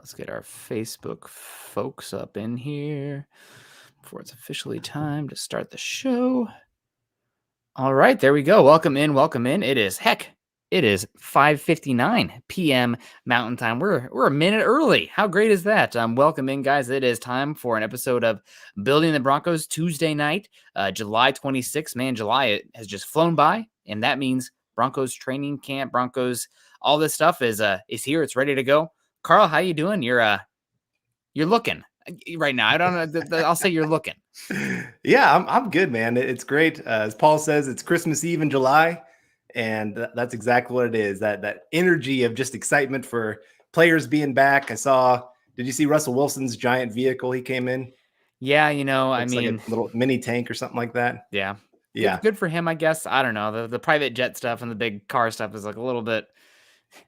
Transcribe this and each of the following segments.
Let's get our Facebook folks up in here before it's officially time to start the show. All right, there we go. Welcome in, welcome in. It is 5:59 p.m. Mountain Time. We're a minute early. How great is that? Welcome in, guys. It is time for an episode of Building the Broncos Tuesday night, July 26th. Man, July has just flown by, and that means Broncos training camp, Broncos, all this stuff is here. It's ready to go. Carl, how you doing? You're looking right now. I don't know. I'll say you're looking. Yeah, I'm good, man. It's great. As Paul says, it's Christmas Eve in July, and that's exactly what it is. That energy of just excitement for players being back. Did you see Russell Wilson's giant vehicle he came in? Yeah, Looks like a little mini tank or something like that. Yeah. Yeah. Good for him, I guess. I don't know. The private jet stuff and the big car stuff is like a little bit,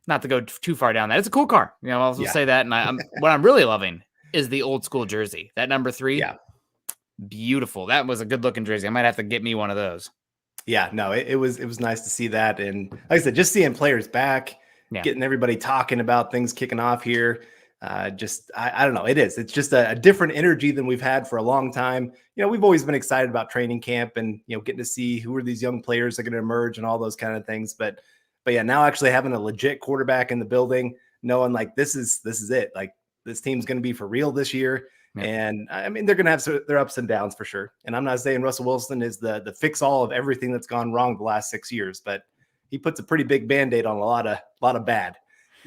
not to go too far down that. It's a cool car. I'll Yeah. say that. And what I'm really loving is the old school jersey. That number 3. Yeah. Beautiful. That was a good looking jersey. I might have to get me one of those. Yeah, no, it was nice to see that. And like I said, just seeing players back, getting everybody talking about things kicking off here. I don't know. It's just a different energy than we've had for a long time. We've always been excited about training camp and, getting to see who are these young players that are going to emerge and all those kind of things. But yeah, now actually having a legit quarterback in the building, knowing like, this is it. Like this team's going to be for real this year. Yeah. And I mean, they're going to have their ups and downs for sure. And I'm not saying Russell Wilson is the fix all of everything that's gone wrong the last 6 years, but he puts a pretty big Band-Aid on a lot of bad.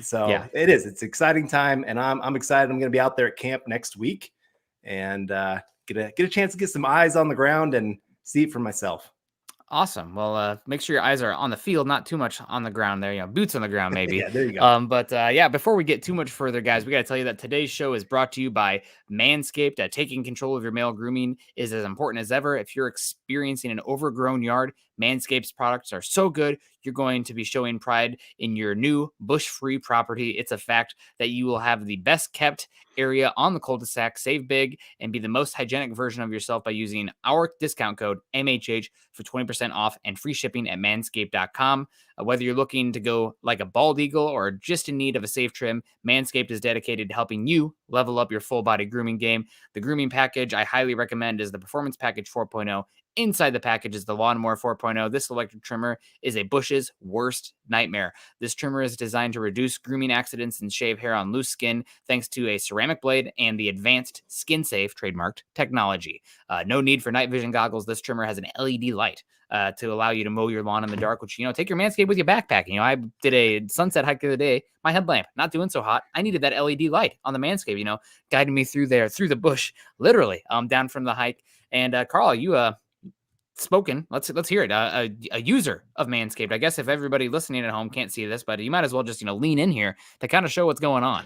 So yeah. It's an exciting time, and I'm excited. I'm going to be out there at camp next week and get a chance to get some eyes on the ground and see it for myself. Awesome. Well, make sure your eyes are on the field, not too much on the ground there, boots on the ground, maybe. Yeah, there you go. But before we get too much further, guys, we got to tell you that today's show is brought to you by Manscaped. Taking control of your male grooming is as important as ever. If you're experiencing an overgrown yard, Manscaped's products are so good, you're going to be showing pride in your new bush-free property. It's a fact that you will have the best kept area on the cul-de-sac, save big, and be the most hygienic version of yourself by using our discount code MHH for 20% off and free shipping at manscaped.com. Whether you're looking to go like a bald eagle or just in need of a safe trim, Manscaped is dedicated to helping you level up your full body grooming game. The grooming package I highly recommend is the Performance Package 4.0. Inside the package is the Lawnmower 4.0. This electric trimmer is a bush's worst nightmare. This trimmer is designed to reduce grooming accidents and shave hair on loose skin thanks to a ceramic blade and the advanced skin-safe trademarked technology. No need for night vision goggles. This trimmer has an LED light to allow you to mow your lawn in the dark, which, take your Manscaped with your backpack. I did a sunset hike the other day. My headlamp, not doing so hot. I needed that LED light on the Manscaped, guiding me through the bush, literally, down from the hike. And Carl, you spoken. Let's hear it. A user of Manscaped. I guess if everybody listening at home can't see this, but you might as well just lean in here to kind of show what's going on.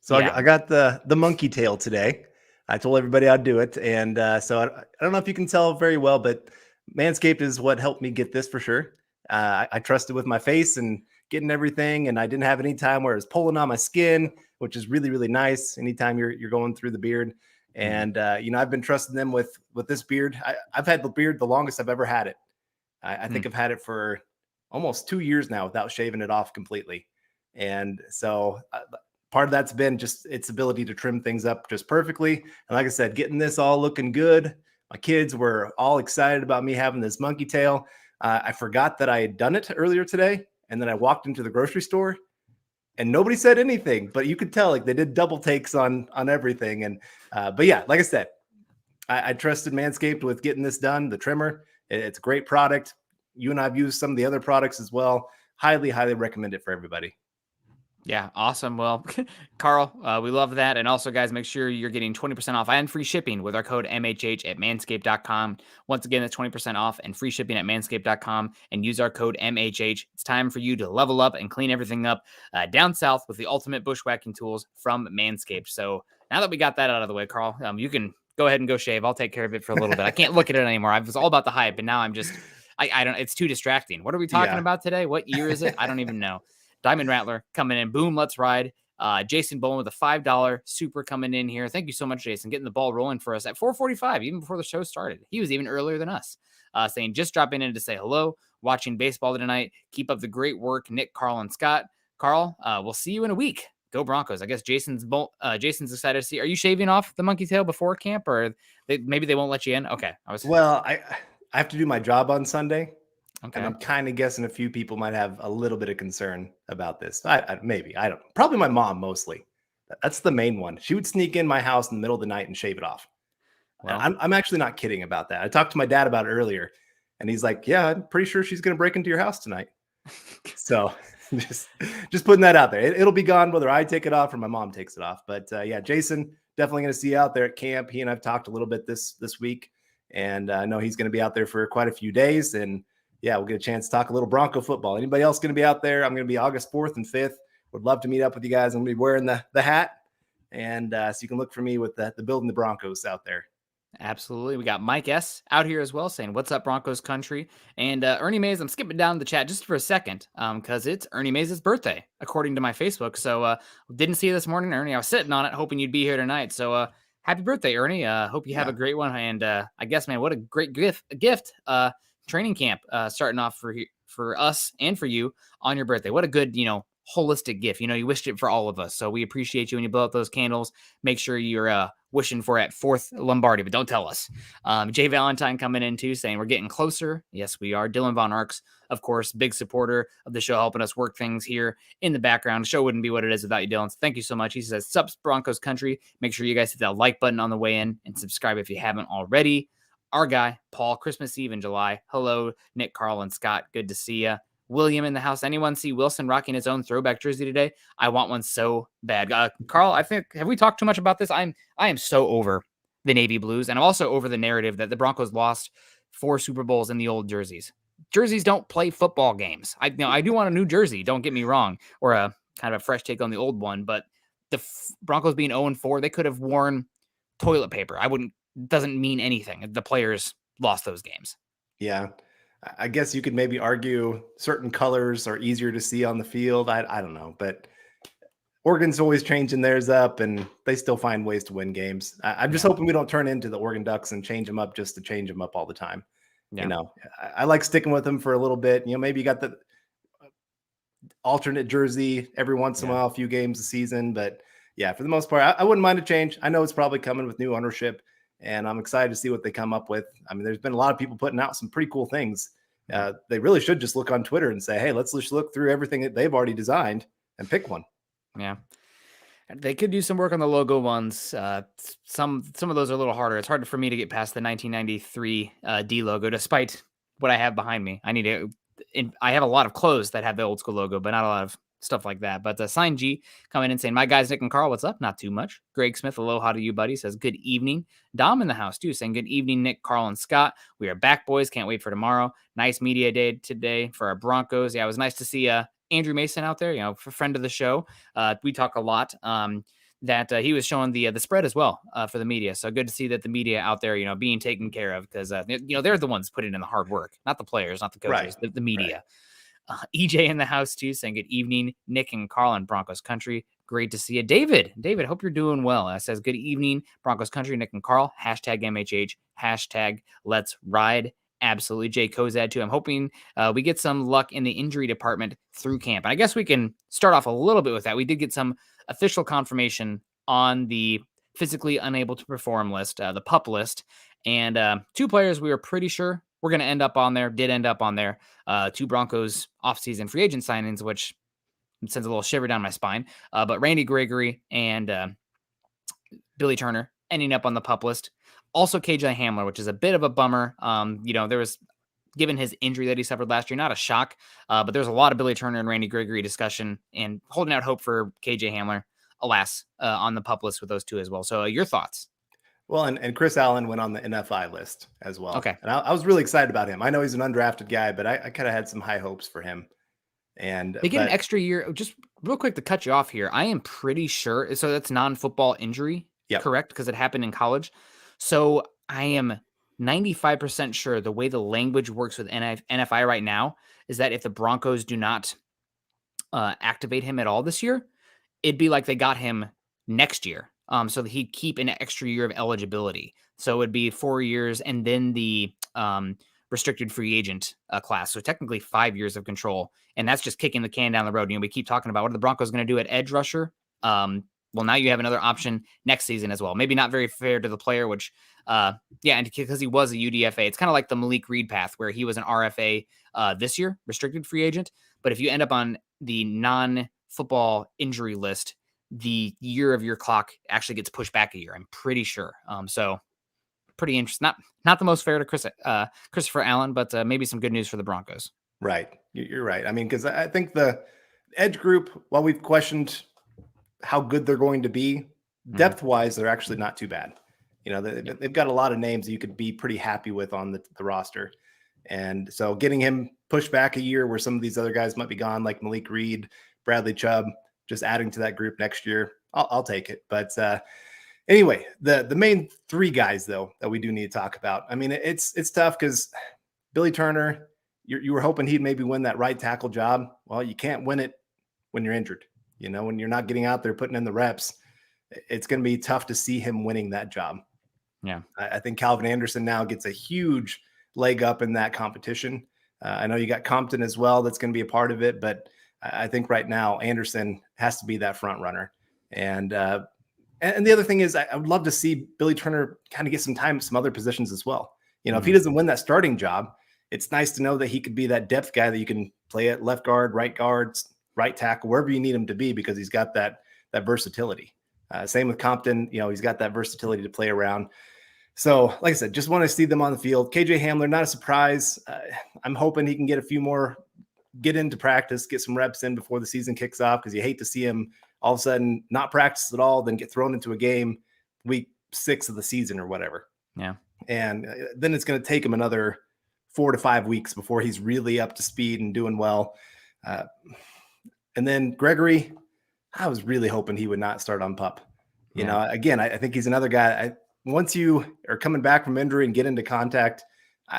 So yeah. I got the monkey tail today. I told everybody I'd do it, and so I don't know if you can tell very well, but Manscaped is what helped me get this for sure. I trusted with my face and getting everything, and I didn't have any time where it was pulling on my skin, which is really, really nice. Anytime you're going through the beard. And, I've been trusting them with this beard. I've had the beard the longest I've ever had it. I think I've had it for almost 2 years now without shaving it off completely. And so part of that's been just its ability to trim things up just perfectly. And like I said, getting this all looking good. My kids were all excited about me having this monkey tail. I forgot that I had done it earlier today. And then I walked into the grocery store and nobody said anything, but you could tell like they did double takes on everything. And, but yeah, like I said, I trusted Manscaped with getting this done. The trimmer, it's a great product. You and I've used some of the other products as well. Highly, highly recommend it for everybody. Yeah, awesome. Well, Carl, we love that. And also, guys, make sure you're getting 20% off and free shipping with our code MHH at manscaped.com. Once again, that's 20% off and free shipping at manscaped.com, and use our code MHH. It's time for you to level up and clean everything up down south with the ultimate bushwhacking tools from Manscaped. So now that we got that out of the way, Carl, you can go ahead and go shave. I'll take care of it for a little bit. I can't look at it anymore. I was all about the hype, and now I'm just, I don't, it's too distracting. What are we talking about today? What year is it? I don't even know. Diamond Rattler coming in. Boom, let's ride. Jason Bowen with a $5 super coming in here. Thank you so much, Jason, getting the ball rolling for us at 4:45, even before the show started. He was even earlier than us, saying, just dropping in to say hello, watching baseball tonight. Keep up the great work, Nick, Carl, and Scott. Carl, we'll see you in a week. go Broncos. I guess Jason's excited to see. Are you shaving off the monkey tail before camp, or maybe they won't let you in? Okay, Well, I have to do my job on Sunday, and okay. I'm kind of guessing a few people might have a little bit of concern about this. Maybe I don't know. Probably my mom mostly. That's the main one. She would sneak in my house in the middle of the night and shave it off. And Well, I'm actually not kidding about that. I talked to my dad about it earlier, and he's like, "Yeah, I'm pretty sure she's going to break into your house tonight." So just putting that out there. It'll be gone whether I take it off or my mom takes it off. But yeah, Jason, definitely going to see you out there at camp. He and I've talked a little bit this week, and I know he's going to be out there for quite a few days. And yeah, we'll get a chance to talk a little Bronco football. Anybody else going to be out there? I'm going to be August 4th and 5th. Would love to meet up with you guys. I'm going to be wearing the hat, and so you can look for me with the building the Broncos out there. absolutely. We got Mike S. out here as well saying, "What's up, Broncos country?" And Ernie Mays, I'm skipping down the chat just for a second because it's Ernie Mays' birthday, according to my Facebook. So didn't see you this morning, Ernie. I was sitting on it, hoping you'd be here tonight. So happy birthday, Ernie. Hope you have a great one. And I guess, man, what a great gift. Training camp starting off for us and for you on your birthday. What a good, holistic gift. You wished it for all of us. So we appreciate you when you blow out those candles. Make sure you're wishing for at 4th Lombardi, but don't tell us. Jay Valentine coming in too, saying we're getting closer. Yes, we are. Dylan Von Arks, of course, big supporter of the show, helping us work things here in the background. The show wouldn't be what it is without you, Dylan. So thank you so much. He says, "Sups, Broncos country." Make sure you guys hit that like button on the way in and subscribe if you haven't already. Our guy, Paul, Christmas Eve in July. Hello, Nick, Carl, and Scott. Good to see you. William in the house. Anyone see Wilson rocking his own throwback jersey today? I want one so bad. Carl, I think, have we talked too much about this? I am so over the Navy Blues, and I'm also over the narrative that the Broncos lost 4 Super Bowls in the old jerseys. Jerseys don't play football games. I do want a new jersey, don't get me wrong, or a kind of a fresh take on the old one, but the Broncos being 0-4, they could have worn toilet paper. Doesn't mean anything. The players lost those games. Yeah. I guess you could maybe argue certain colors are easier to see on the field. I don't know, but Oregon's always changing theirs up, and they still find ways to win games. I'm just hoping we don't turn into the Oregon Ducks and change them up just to change them up all the time. Yeah. I like sticking with them for a little bit. Maybe you got the alternate jersey every once in a while, a few games a season, but yeah, for the most part, I wouldn't mind a change. I know it's probably coming with new ownership, and I'm excited to see what they come up with. I mean, there's been a lot of people putting out some pretty cool things. They really should just look on Twitter and say, "Hey, let's just look through everything that they've already designed and pick one." Yeah. They could do some work on the logo ones. Some of those are a little harder. It's hard for me to get past the 1993 D logo, despite what I have behind me. I have a lot of clothes that have the old school logo, but not a lot of stuff like that. But Sign G coming in saying, "My guys, Nick and Carl, what's up?" Not too much. Greg Smith, aloha to you, buddy, says, "Good evening." Dom in the house, too, saying, "Good evening, Nick, Carl, and Scott. We are back, boys. Can't wait for tomorrow. Nice media day today for our Broncos." Yeah, it was nice to see Andrew Mason out there, friend of the show. We talk a lot. That he was showing the spread as well for the media. So good to see that the media out there, being taken care of, because they're the ones putting in the hard work, not the players, not the coaches, the media. Right. EJ in the house too, saying, "Good evening, Nick and Carl in Broncos country. Great to see you." David, hope you're doing well. Says, "Good evening, Broncos country, Nick and Carl. Hashtag MHH. Hashtag let's ride." Absolutely. Jay Kozad too. I'm hoping we get some luck in the injury department through camp. And I guess we can start off a little bit with that. We did get some official confirmation on the physically unable to perform list, the PUP list. And 2 players we were pretty sure were going to did end up on there. 2 Broncos offseason free agent signings, which sends a little shiver down my spine. But Randy Gregory and Billy Turner ending up on the PUP list. Also KJ Hamler, which is a bit of a bummer. There was, given his injury that he suffered last year, not a shock, but there's a lot of Billy Turner and Randy Gregory discussion and holding out hope for KJ Hamler, alas, on the PUP list with those 2 as well. So your thoughts? Well, and Chris Allen went on the NFI list as well. Okay. And I was really excited about him. I know he's an undrafted guy, but I kind of had some high hopes for him. And they get an extra year. Just real quick to cut you off here. I am pretty sure. So that's non-football injury, correct? Because it happened in college. So I am 95% sure the way the language works with NFI right now is that if the Broncos do not activate him at all this year, it'd be like they got him next year. So that he'd keep an extra year of eligibility. So it'd be 4 years and then the restricted free agent class. So technically 5 years of control. And that's just kicking the can down the road. We keep talking about what are the Broncos going to do at edge rusher? Well, now you have another option next season as well. Maybe not very fair to the player, which, and because he was a UDFA, it's kind of like the Malik Reed path where he was an RFA this year, restricted free agent. But if you end up on the non-football injury list, the year of your clock actually gets pushed back a year. I'm pretty sure. So pretty interesting. Not the most fair to Christopher Allen, but maybe some good news for the Broncos. Right. You're right. I mean, because I think the edge group, while we've questioned how good they're going to be, depth-wise, they're actually not too bad. They've got a lot of names you could be pretty happy with on the roster. And so getting him pushed back a year where some of these other guys might be gone, like Malik Reed, Bradley Chubb, just adding to that group next year, I'll take it. But anyway, the main three guys, though, that we do need to talk about. I mean, it's tough because Billy Turner, you were hoping he'd maybe win that right tackle job. Well, you can't win it when you're injured. When you're not getting out there putting in the reps, it's going to be tough to see him winning that job. Yeah. I think Calvin Anderson now gets a huge leg up in that competition. I know you got Compton as well. That's going to be a part of it, but I think right now Anderson has to be that front runner. And the other thing is I would love to see Billy Turner kind of get some time at some other positions as well. If he doesn't win that starting job, it's nice to know that he could be that depth guy that you can play at left guard, right tackle, wherever you need him to be, because he's got that versatility. Same with Compton. He's got that versatility to play around. So, like I said, just want to see them on the field. KJ Hamler, not a surprise. I'm hoping he can get get into practice, get some reps in before the season kicks off, because you hate to see him all of a sudden not practice at all, then get thrown into a game week 6 of the season or whatever. Yeah. And then it's going to take him another 4 to 5 weeks before he's really up to speed and doing well. And then Gregory, I was really hoping he would not start on PUP. Again, I think he's another guy. Once you are coming back from injury and get into contact,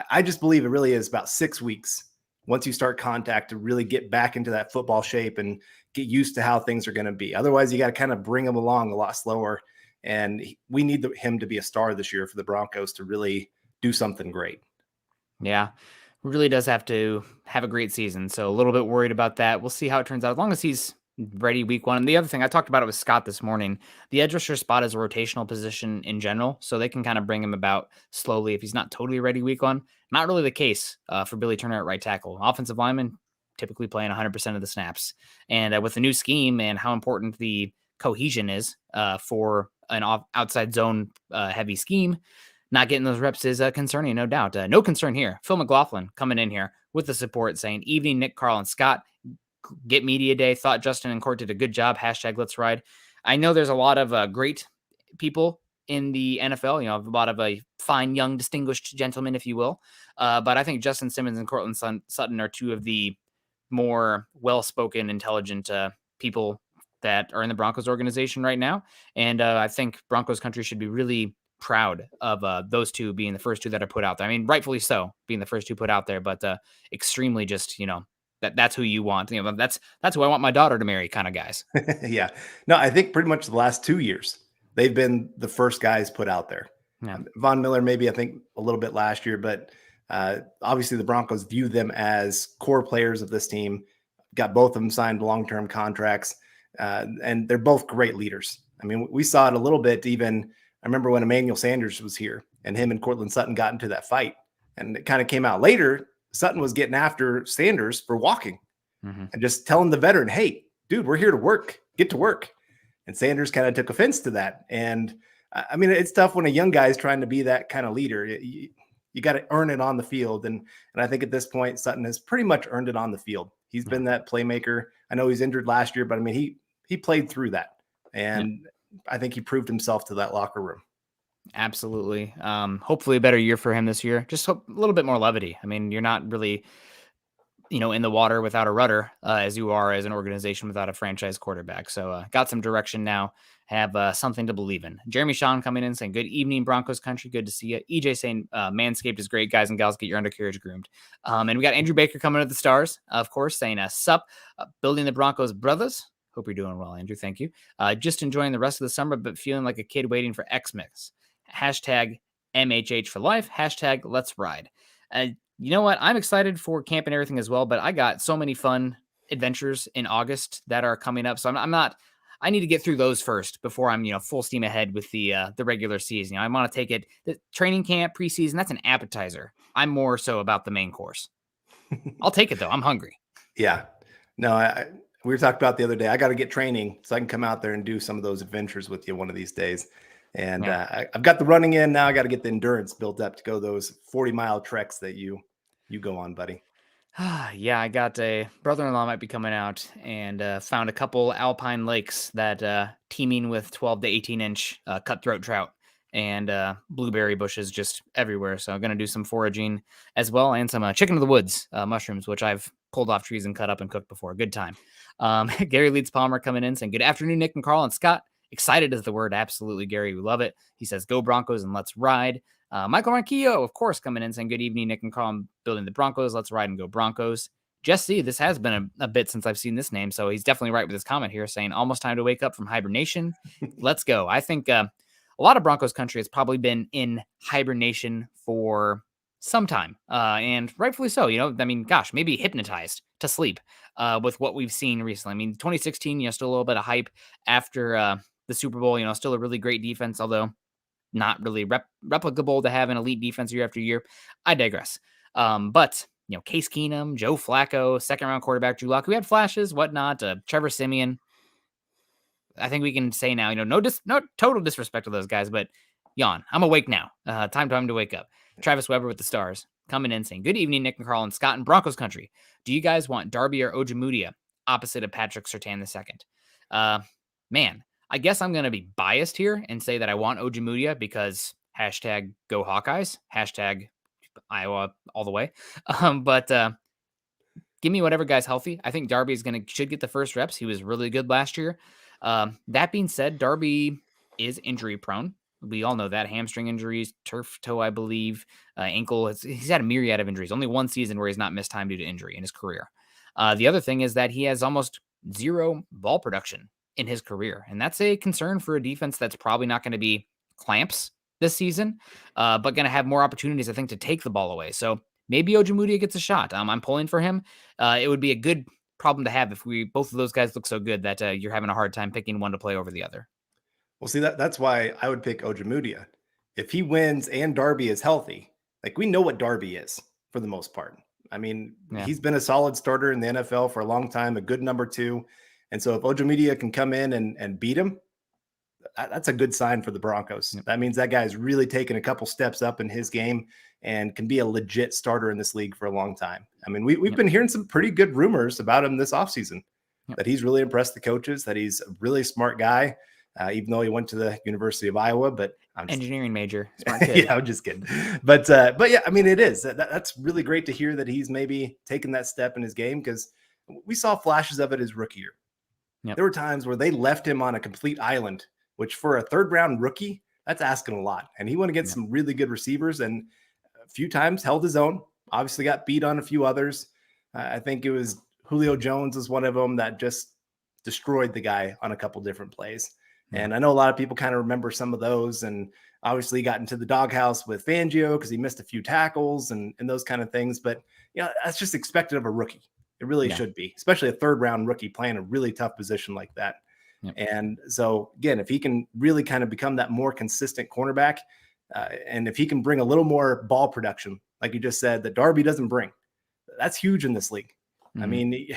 I just believe it really is about 6 weeks once you start contact to really get back into that football shape and get used to how things are going to be. Otherwise, you got to kind of bring him along a lot slower. And we need him to be a star this year for the Broncos to really do something great. Yeah, really does have to have a great season. So a little bit worried about that. We'll see how it turns out. As long as he's ready week 1. And the other thing, I talked about it with Scott this morning, the edge rusher spot is a rotational position in general. So they can kind of bring him about slowly if he's not totally ready week 1. Not really the case for Billy Turner at right tackle. Offensive lineman typically playing 100% of the snaps. And with the new scheme and how important the cohesion is for an outside zone heavy scheme, not getting those reps is concerning, no doubt. No concern here. Phil McLaughlin coming in here with the support saying, "Evening, Nick, Carl, and Scott. Get media day. Thought Justin and Court did a good job. # let's ride." I know there's a lot of great people in the NFL, a lot of fine, young, distinguished gentlemen, if you will. But I think Justin Simmons and Cortland Sutton are two of the more well-spoken, intelligent people that are in the Broncos organization right now. And I think Broncos country should be really proud of those two being the first two that are put out there. I mean, rightfully so, being the first two put out there, but extremely just, that's who you want. That's who I want my daughter to marry kind of guys. Yeah. No, I think pretty much the last 2 years, they've been the first guys put out there. Yeah. Von Miller, maybe, I think a little bit last year, but obviously the Broncos view them as core players of this team, got both of them signed long-term contracts, and they're both great leaders. I mean, we saw it a little bit even. I remember when Emmanuel Sanders was here and him and Cortland Sutton got into that fight, and it kind of came out later. Sutton was getting after Sanders for walking and just telling the veteran, "Hey, dude, we're here to work, get to work." And Sanders kind of took offense to that. And I mean, it's tough when a young guy is trying to be that kind of leader. You got to earn it on the field. And I think at this point, Sutton has pretty much earned it on the field. He's been that playmaker. I know he's injured last year, but I mean, he played through that. And I think he proved himself to that locker room. Absolutely. Hopefully a better year for him this year. Just a little bit more levity. I mean, you're not really, in the water without a rudder as you are as an organization without a franchise quarterback. So got some direction now, have something to believe in. Jeremy Sean coming in saying, "Good evening, Broncos country. Good to see you." EJ saying, "Manscaped is great, guys and gals. Get your undercarriage groomed." And we got Andrew Baker coming to the stars, of course, saying, "Sup, building the Broncos brothers." Hope you're doing well, Andrew. Thank you. Just enjoying the rest of the summer, but feeling like a kid waiting for Xmas. #MHH for life. #let's ride. You know what? I'm excited for camp and everything as well, but I got so many fun adventures in August that are coming up. So I'm I need to get through those first before I'm, full steam ahead with the regular season. I want to take it. The training camp, preseason, that's an appetizer. I'm more so about the main course. I'll take it though. I'm hungry. Yeah. No, we were talking about the other day. I got to get training so I can come out there and do some of those adventures with you one of these days. And I've got the running in now. I got to get the endurance built up to go those 40-mile treks that you go on, buddy. Yeah, I got a brother-in-law might be coming out and found a couple alpine lakes that teeming with 12 to 18-inch cutthroat trout and blueberry bushes just everywhere. So I'm going to do some foraging as well and some chicken of the woods mushrooms, which I've pulled off trees and cut up and cooked before. Good time. Gary Leeds Palmer coming in saying, good afternoon, Nick and Carl and Scott. Excited is the word. Absolutely, Gary. We love it. He says, go Broncos and let's ride. Michael Ronquillo, of course, coming in saying, good evening, Nick and Carl. I'm building the Broncos. Let's ride and go Broncos. Jesse, this has been a bit since I've seen this name, so he's definitely right with his comment here saying, almost time to wake up from hibernation. Let's go. I think a lot of Broncos country has probably been in hibernation for some time, and rightfully so. Gosh, maybe hypnotized to sleep with what we've seen recently. 2016, still a little bit of hype after the Super Bowl, still a really great defense, although not really replicable to have an elite defense year after year. I digress. But Case Keenum, Joe Flacco, second-round quarterback Drew Lock, who had flashes, whatnot. Trevor Siemian. I think we can say now, no total disrespect to those guys, but yawn. I'm awake now. Time to wake up. Travis Weber with the Stars coming in saying, good evening, Nick and Carl and Scott in Broncos country. Do you guys want Darby or Ojemudia opposite of Patrick Surtain II? Man, I guess I'm going to be biased here and say that I want Ojemudia because hashtag go Hawkeyes, hashtag Iowa all the way. But give me whatever guy's healthy. I think Darby should get the first reps. He was really good last year. That being said, Darby is injury prone. We all know that. Hamstring injuries, turf toe, I believe, ankle. He's had a myriad of injuries. Only one season where he's not missed time due to injury in his career. The other thing is that he has almost zero ball production in his career. And that's a concern for a defense that's probably not going to be clamps this season, but going to have more opportunities, I think, to take the ball away. So maybe Ojemudia gets a shot. I'm pulling for him. It would be a good problem to have if both of those guys look so good that you're having a hard time picking one to play over the other. Well, see, that's why I would pick Ojemudia. If he wins and Darby is healthy, we know what Darby is for the most part. He's been a solid starter in the NFL for a long time, a good number 2. And so if Ojemudia can come in and beat him, that's a good sign for the Broncos. Yep. That means that guy's really taken a couple steps up in his game and can be a legit starter in this league for a long time. We've been hearing some pretty good rumors about him this offseason, that he's really impressed the coaches, that he's a really smart guy, even though he went to the University of Iowa. But engineering major, smart kid. Yeah, I'm just kidding. But yeah, it is. That's really great to hear that he's maybe taken that step in his game, because we saw flashes of it his rookie year. Yep. There were times where they left him on a complete island, which for a third-round rookie, that's asking a lot. And he went against some really good receivers and a few times held his own. Obviously got beat on a few others. I think it was Julio Jones was one of them that just destroyed the guy on a couple different plays. Yeah. And I know a lot of people kind of remember some of those, and obviously got into the doghouse with Fangio because he missed a few tackles and those kind of things. But, that's just expected of a rookie. It really should be, especially a third-round rookie playing a really tough position like that. Yep. And so, again, if he can really kind of become that more consistent cornerback, and if he can bring a little more ball production, like you just said, that Darby doesn't bring, that's huge in this league. Mm-hmm.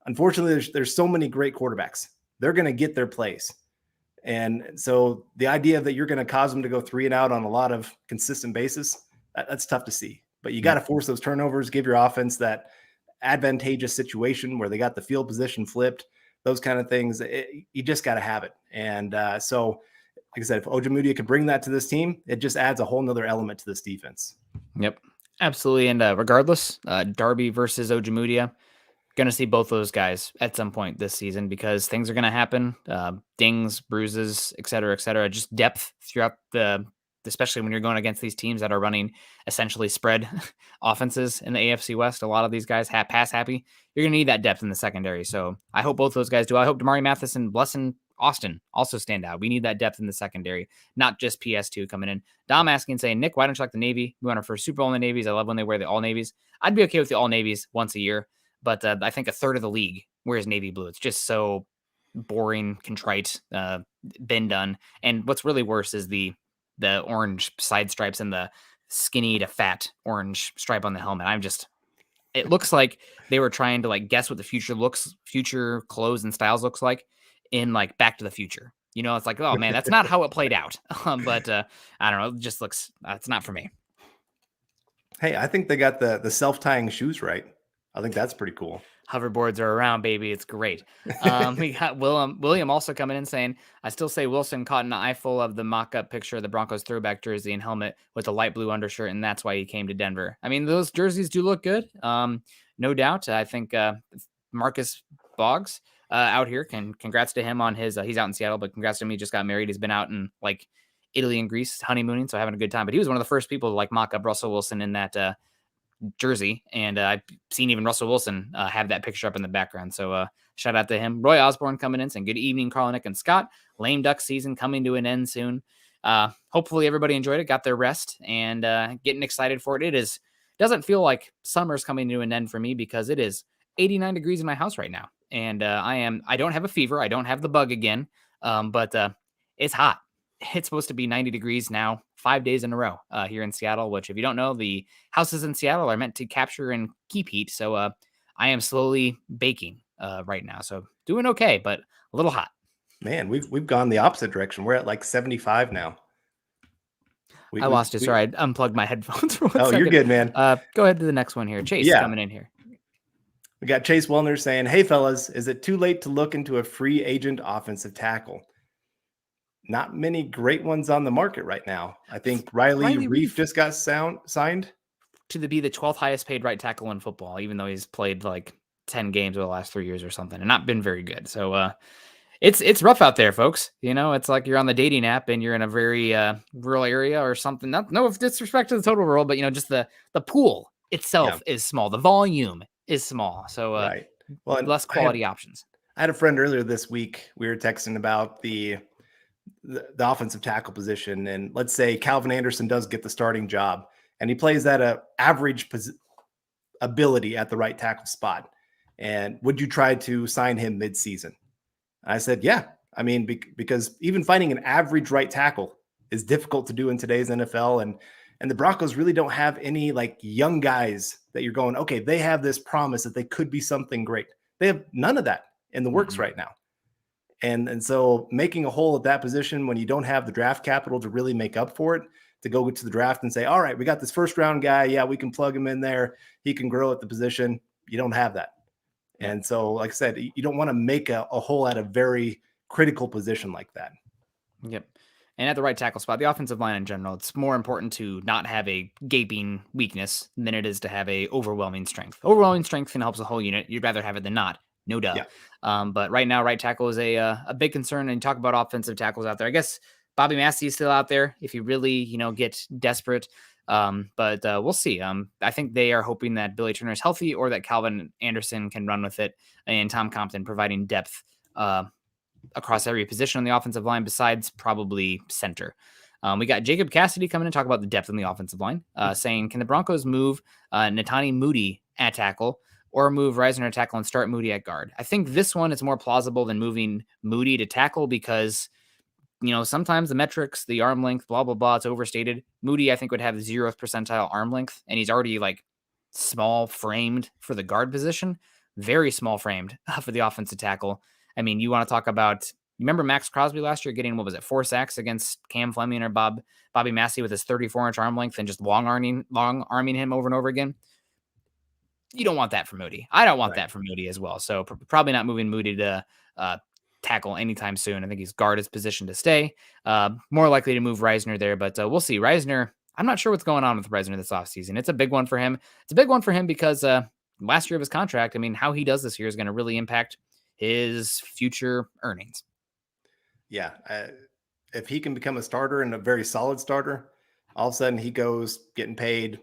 Unfortunately, there's so many great quarterbacks. They're going to get their plays. And so the idea that you're going to cause them to go 3 and out on a lot of consistent basis, that's tough to see. But you got to force those turnovers, give your offense that advantageous situation where they got the field position flipped, those kind of things. You just got to have it. And so, like I said, if Ojemudia could bring that to this team, it just adds a whole nother element to this defense. Yep, absolutely. And regardless, Darby versus Ojemudia, going to see both those guys at some point this season, because things are going to happen. Dings, bruises, et cetera, just depth throughout especially when you're going against these teams that are running essentially spread offenses in the AFC West. A lot of these guys pass happy. You're going to need that depth in the secondary. So I hope both those guys do. I hope Damari Mathis and Blesson Austin also stand out. We need that depth in the secondary, not just PS2 coming in. Dom asking, saying, Nick, why don't you like the Navy? We want our first Super Bowl in the Navies. I love when they wear the all Navies. I'd be okay with the all Navies once a year, but I think a third of the league wears navy blue. It's just so boring, contrite, been done. And what's really worse is the orange side stripes and the skinny to fat orange stripe on the helmet. It looks like they were trying to like guess what the future clothes and styles looks like in like Back to the Future. It's like, oh man, that's not how it played out. But I don't know. It just looks, it's not for me. Hey, I think they got the self-tying shoes right. I think that's pretty cool. Hoverboards are around, baby. It's great. We got William also coming in saying, I still say Wilson caught an eyeful of the mock-up picture of the Broncos throwback jersey and helmet with a light blue undershirt, and that's why he came to Denver. I mean, those jerseys do look good. No doubt. I think Marcus Boggs out here, congrats to him on his, he's out in Seattle, but congrats to him. He just got married. He's been out in like Italy and Greece honeymooning, so having a good time. But he was one of the first people to like mock up Russell Wilson in that jersey, and I've seen even Russell Wilson have that picture up in the background. So shout out to him. Roy Osborne coming in saying, good evening, Carl, Nick, and Scott. Lame duck season coming to an end soon. Hopefully everybody enjoyed it, got their rest, and getting excited for it. Doesn't feel like summer's coming to an end for me because it is 89 degrees in my house right now. And I don't have a fever. I don't have the bug again. But it's hot. It's supposed to be 90 degrees now, 5 days in a row here in Seattle, which if you don't know, the houses in Seattle are meant to capture and keep heat. So I am slowly baking right now. So doing okay, but a little hot. Man, we've gone the opposite direction. We're at like 75 now. I lost it. Sorry, I unplugged my headphones for 1 second. You're good, man. Go ahead to the next one here. Chase coming in here. We got Chase Wellner saying, hey, fellas, is it too late to look into a free agent offensive tackle? Not many great ones on the market right now. I think Riley Reif just got signed to be the 12th highest paid right tackle in football, even though he's played like 10 games over the last 3 years or something and not been very good. So it's rough out there, folks. It's like you're on the dating app and you're in a very rural area or something. No disrespect to the total world, but just the pool itself is small. The volume is small. So right. Well, less quality options. I had a friend earlier this week. We were texting about the offensive tackle position. And let's say Calvin Anderson does get the starting job and he plays at a average ability at the right tackle spot. And would you try to sign him mid-season? I said, yeah. I mean, because even finding an average right tackle is difficult to do in today's NFL. And the Broncos really don't have any like young guys that you're going, okay, they have this promise that they could be something great. They have none of that in the works right now. And so making a hole at that position when you don't have the draft capital to really make up for it, to go to the draft and say, all right, we got this first round guy. Yeah, we can plug him in there. He can grow at the position. You don't have that. And so, like I said, you don't want to make a hole at a very critical position like that. Yep. And at the right tackle spot, the offensive line in general, it's more important to not have a gaping weakness than it is to have a overwhelming strength. Overwhelming strength can help the whole unit. You'd rather have it than not. No doubt. Yeah. But right now, right tackle is a big concern. And you talk about offensive tackles out there. I guess Bobby Massey is still out there if you really, get desperate. But we'll see. I think they are hoping that Billy Turner is healthy or that Calvin Anderson can run with it, and Tom Compton providing depth across every position on the offensive line besides probably center. We got Jacob Cassidy coming in to talk about the depth on the offensive line, saying, can the Broncos move Netani Moody at tackle or move Reisner at tackle and start Moody at guard? I think this one is more plausible than moving Moody to tackle because, sometimes the metrics, the arm length, blah, blah, blah, it's overstated. Moody, I think, would have 0th percentile arm length, and he's already like small framed for the guard position, very small framed for the offensive tackle. I mean, you want to talk about, remember Max Crosby last year getting, 4 sacks against Cam Fleming or Bobby Massey with his 34-inch arm length and just long arming him over and over again? You don't want that for Moody. I don't want that for Moody as well. So probably not moving Moody to tackle anytime soon. I think he's guard his position to stay. More likely to move Reisner there, but we'll see. Reisner, I'm not sure what's going on with Reisner this offseason. It's a big one for him. It's a big one for him because last year of his contract, I mean, how he does this year is going to really impact his future earnings. Yeah. If he can become a starter and a very solid starter, all of a sudden he goes getting paid,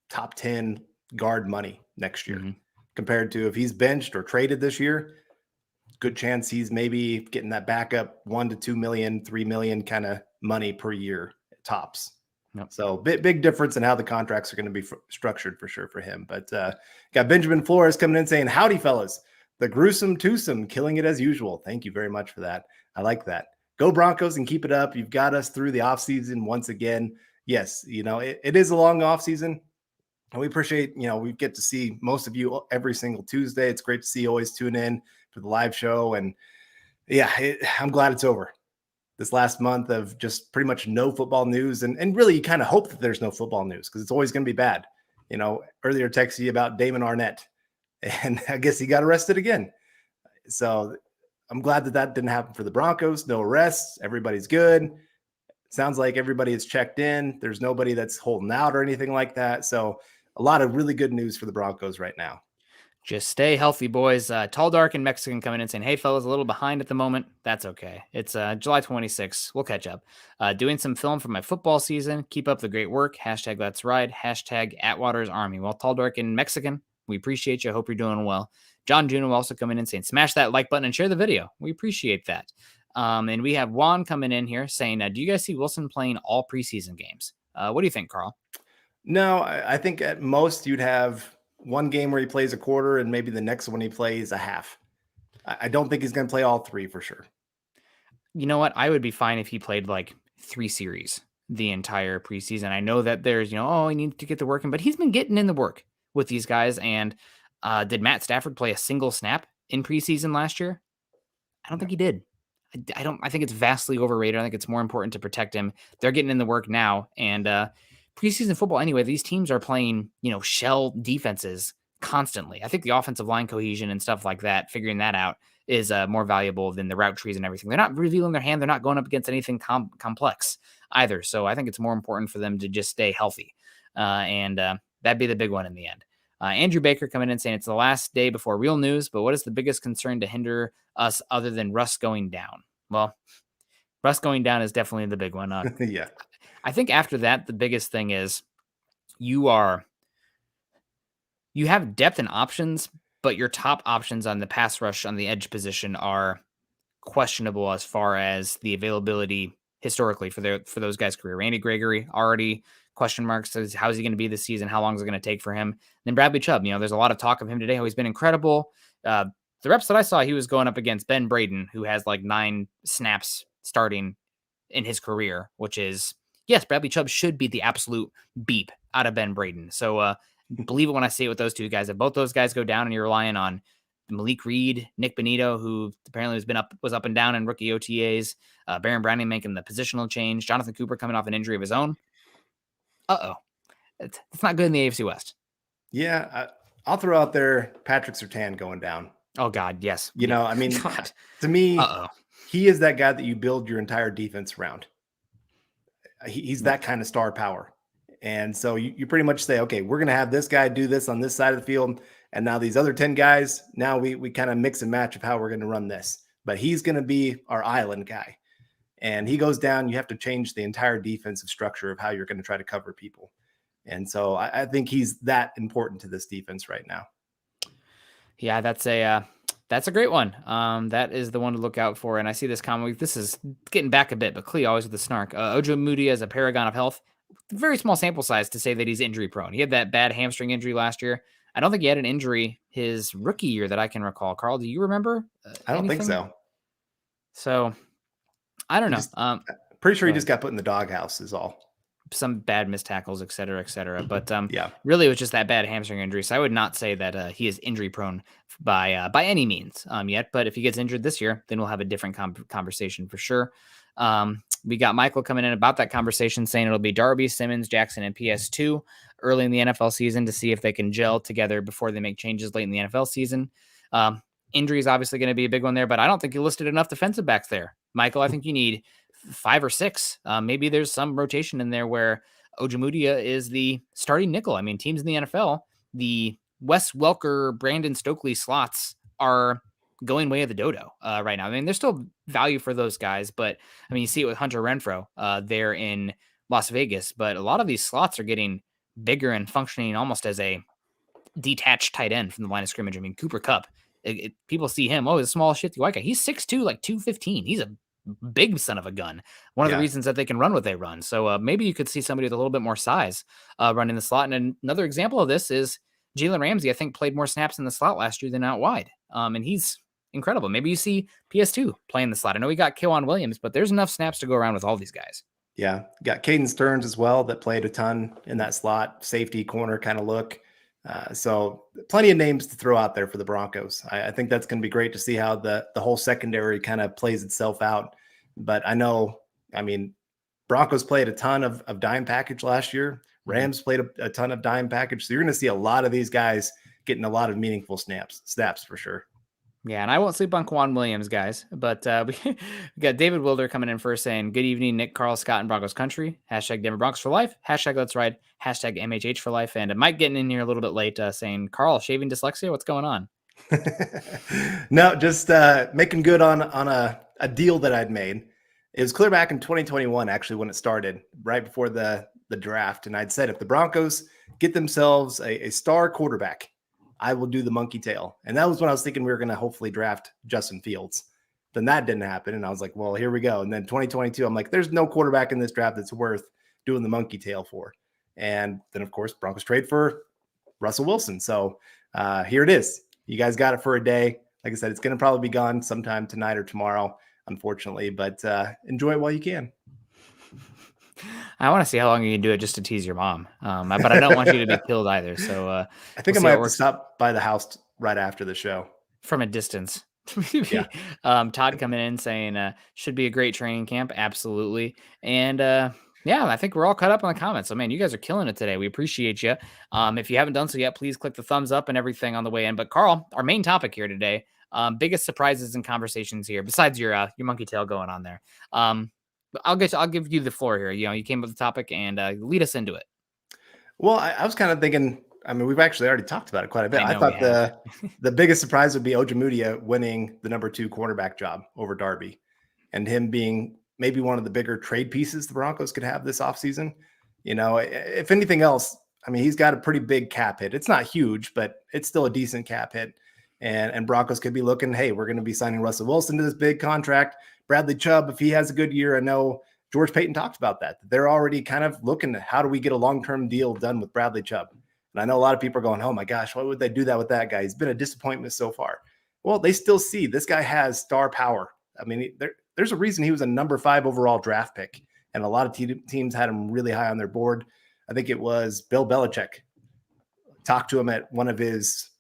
top 10 guard money next year compared to if he's benched or traded this year, good chance he's maybe getting that backup $1 to $2 million, $3 million kind of money per year tops. Yep. So big difference in how the contracts are going to be structured for sure for him. But got Benjamin Flores coming in saying, howdy fellas. The gruesome twosome, killing it as usual. Thank you very much for that. I like that. Go Broncos and keep it up. You've got us through the offseason once again. Yes, it is a long offseason. And we appreciate, we get to see most of you every single Tuesday. It's great to see you always tune in for the live show. And yeah, I'm glad it's over. This last month of just pretty much no football news. And really, you kind of hope that there's no football news because it's always going to be bad. Earlier texted you about Damon Arnett, and I guess he got arrested again. So I'm glad that didn't happen for the Broncos. No arrests. Everybody's good. Sounds like everybody is checked in. There's nobody that's holding out or anything like that. So a lot of really good news for the Broncos right now. Just stay healthy, boys. Tall, Dark, and Mexican coming in saying, hey, fellas, a little behind at the moment. That's okay. It's July 26th. We'll catch up. Doing some film for my football season. Keep up the great work. Hashtag Let's Ride. Hashtag Atwater's Army. Well, Tall, Dark, and Mexican, we appreciate you. I hope you're doing well. John Juno also coming in saying, smash that like button and share the video. We appreciate that. And we have Juan coming in here saying, do you guys see Wilson playing all preseason games? What do you think, Carl? No, I think at most you'd have one game where he plays a quarter and maybe the next one he plays a half. I don't think he's going to play all three for sure. You know what? I would be fine if he played like 3 series the entire preseason. I know that there's, he needs to get the work in, but he's been getting in the work with these guys. And did Matt Stafford play a single snap in preseason last year? I don't think he did. I think it's vastly overrated. I think it's more important to protect him. They're getting in the work now. And preseason football, anyway, these teams are playing, shell defenses constantly. I think the offensive line cohesion and stuff like that, figuring that out is more valuable than the route trees and everything. They're not revealing their hand. They're not going up against anything complex either. So I think it's more important for them to just stay healthy. And that'd be the big one in the end. Andrew Baker coming in saying it's the last day before real news, but what is the biggest concern to hinder us other than Russ going down? Well, Russ going down is definitely the big one. Yeah. I think after that, the biggest thing is you have depth and options, but your top options on the pass rush on the edge position are questionable as far as the availability historically for those guys' career. Randy Gregory already question marks. Says, how is he going to be this season? How long is it going to take for him? And then Bradley Chubb, there's a lot of talk of him today, how he's been incredible. The reps that I saw, he was going up against Ben Braden, who has like 9 snaps starting in his career, which is, yes, Bradley Chubb should be the absolute beep out of Ben Braden. So believe it when I say it with those two guys. If both those guys go down and you're relying on Malik Reed, Nick Bonito, who apparently was up and down in rookie OTAs, Baron Browning making the positional change, Jonathan Cooper coming off an injury of his own. It's not good in the AFC West. Yeah, I'll throw out there Patrick Surtain going down. Oh, God, yes. God. To me, he is that guy that you build your entire defense around. He's that kind of star power. And so you pretty much say, okay, we're going to have this guy do this on this side of the field. And now these other 10 guys, now we kind of mix and match of how we're going to run this. But he's going to be our island guy. And he goes down, you have to change the entire defensive structure of how you're going to try to cover people. And so I think he's that important to this defense right now. Yeah, that's a great one. That is the one to look out for. And I see this comment. This is getting back a bit, but Clee always with the snark. Ojo Moody is a paragon of health. Very small sample size to say that he's injury prone. He had that bad hamstring injury last year. I don't think he had an injury his rookie year that I can recall. Carl, do you remember? I don't think so. So I don't know. Pretty sure he just got put in the doghouse is all. Some bad missed tackles, et cetera, et cetera. But yeah, really it was just that bad hamstring injury. So I would not say that he is injury prone by any means yet. But if he gets injured this year, then we'll have a different conversation for sure. We got Michael coming in about that conversation saying it'll be Darby, Simmons, Jackson, and PS2 early in the NFL season to see if they can gel together before they make changes late in the NFL season. Injury is obviously going to be a big one there, but I don't think you listed enough defensive backs there. Michael, I think you need 5 or 6. Maybe there's some rotation in there where Ojemudia is the starting nickel. I mean, teams in the NFL, the Wes Welker, Brandon Stokely slots are going way of the dodo right now. I mean, there's still value for those guys, but I mean, you see it with Hunter Renfrow there in Las Vegas, but a lot of these slots are getting bigger and functioning almost as a detached tight end from the line of scrimmage. I mean, Cooper Kupp, people see him, he's a small, shifty white guy. He's 6'2", like 215. He's a big son of a gun. One of the reasons that they can run what they run. So maybe you could see somebody with a little bit more size running the slot. And another example of this is Jalen Ramsey, I think, played more snaps in the slot last year than out wide. And he's incredible. Maybe you see PS2 playing the slot. I know we got K'Waun Williams, but there's enough snaps to go around with all these guys. Yeah. Got Caden Stearns as well that played a ton in that slot, safety corner kind of look. So plenty of names to throw out there for the Broncos. I think that's going to be great to see how the whole secondary kind of plays itself out. But I mean, Broncos played a ton of dime package last year. Rams played a ton of dime package. So you're going to see a lot of these guys getting a lot of meaningful snaps for sure. Yeah, and I won't sleep on K'Waun Williams, guys. But we got David Wilder coming in first saying, good evening, Nick, Carl, Scott, and Broncos country. Hashtag Denver Broncos for life. Hashtag Let's Ride. Hashtag MHH for life. And Mike getting in here a little bit late saying, Carl, shaving dyslexia? What's going on? No, just making good on a deal that I'd made. It was clear back in 2021, actually, when it started, right before the draft. And I'd said, if the Broncos get themselves a star quarterback, I will do the monkey tail. And that was when I was thinking we were going to hopefully draft Justin Fields. Then that didn't happen. And I was like, well, here we go. And then 2022, I'm like, there's no quarterback in this draft that's worth doing the monkey tail for. And then, of course, Broncos trade for Russell Wilson. So here it is. You guys got it for a day. Like I said, it's going to probably be gone sometime tonight or tomorrow, unfortunately, but enjoy it while you can. I want to see how long you can do it just to tease your mom. But I don't want you to be killed either. So I think I might have to stop by the house right after the show. From a distance. Yeah. Todd coming in saying should be a great training camp. Absolutely. And yeah, I think we're all caught up on the comments. So man, you guys are killing it today. We appreciate you. If you haven't done so yet, please click the thumbs up and everything on the way in. But Carl, our main topic here today, biggest surprises and conversations here, besides your monkey tail going on there. I'll give you the floor here. You came up with the topic and lead us into it. Well, I was kind of thinking, I mean, we've actually already talked about it quite a bit. I thought the biggest surprise would be Ojemudia winning the number 2 cornerback job over Darby, and him being maybe one of the bigger trade pieces the Broncos could have this offseason. If anything else, I mean, he's got a pretty big cap hit. It's not huge, but it's still a decent cap hit. And Broncos could be looking, hey, we're going to be signing Russell Wilson to this big contract. Bradley Chubb, if he has a good year, I know George Payton talked about that. They're already kind of looking at how do we get a long-term deal done with Bradley Chubb. And I know a lot of people are going, oh my gosh, why would they do that with that guy? He's been a disappointment so far. Well, they still see this guy has star power. I mean, there's a reason he was a number 5 overall draft pick. And a lot of teams had him really high on their board. I think it was Bill Belichick talked to him at one of his,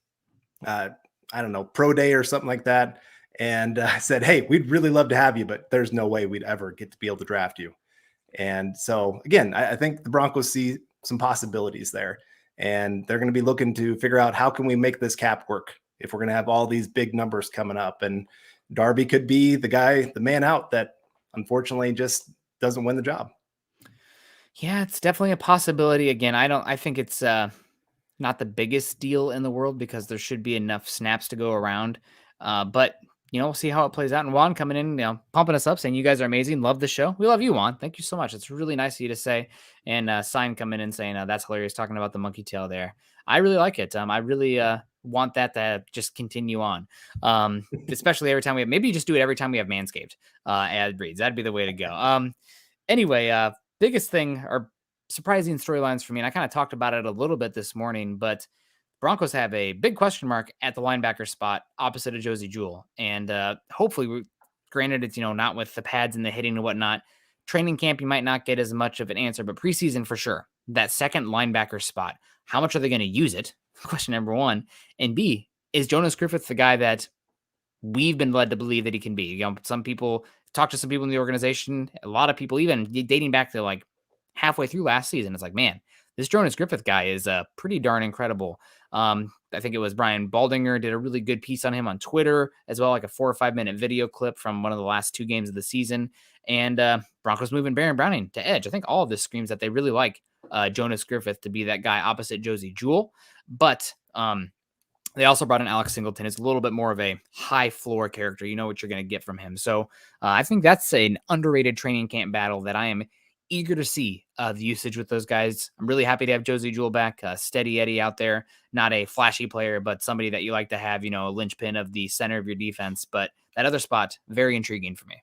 pro day or something like that. And said, hey, we'd really love to have you, but there's no way we'd ever get to be able to draft you. And so, again, I think the Broncos see some possibilities there. And they're going to be looking to figure out how can we make this cap work if we're going to have all these big numbers coming up. And Darby could be the man out that unfortunately just doesn't win the job. Yeah, it's definitely a possibility. Again, I think it's not the biggest deal in the world because there should be enough snaps to go around. But we'll see how it plays out. And Juan coming in, pumping us up, saying you guys are amazing. Love the show. We love you, Juan. Thank you so much. It's really nice of you to say. And Sign coming in saying that's hilarious. Talking about the monkey tail there. I really like it. I really want that to just continue on. Especially every time maybe you just do it every time we have Manscaped ad reads. That'd be the way to go. Anyway, biggest thing or surprising storylines for me, and I kind of talked about it a little bit this morning, but Broncos have a big question mark at the linebacker spot opposite of Josie Jewell. And hopefully, granted, it's, not with the pads and the hitting and whatnot. Training camp, you might not get as much of an answer, but preseason for sure. That second linebacker spot, how much are they going to use it? Question number 1. And B, is Jonas Griffith the guy that we've been led to believe that he can be? Some people talk to some people in the organization, a lot of people, even dating back to like halfway through last season, it's like, man, this Jonas Griffith guy is pretty darn incredible. I think it was Brian Baldinger did a really good piece on him on Twitter as well, like a 4 or 5 minute video clip from one of the last 2 games of the season. And Broncos moving Baron Browning to edge. I think all of this screams that they really like Jonas Griffith to be that guy opposite Josie Jewell. But they also brought in Alex Singleton. It's a little bit more of a high floor character. You know what you're going to get from him. So I think that's an underrated training camp battle that I am eager to see the usage with those guys. I'm really happy to have Josie Jewell back, steady Eddie out there, not a flashy player, but somebody that you like to have, a linchpin of the center of your defense. But that other spot, very intriguing for me.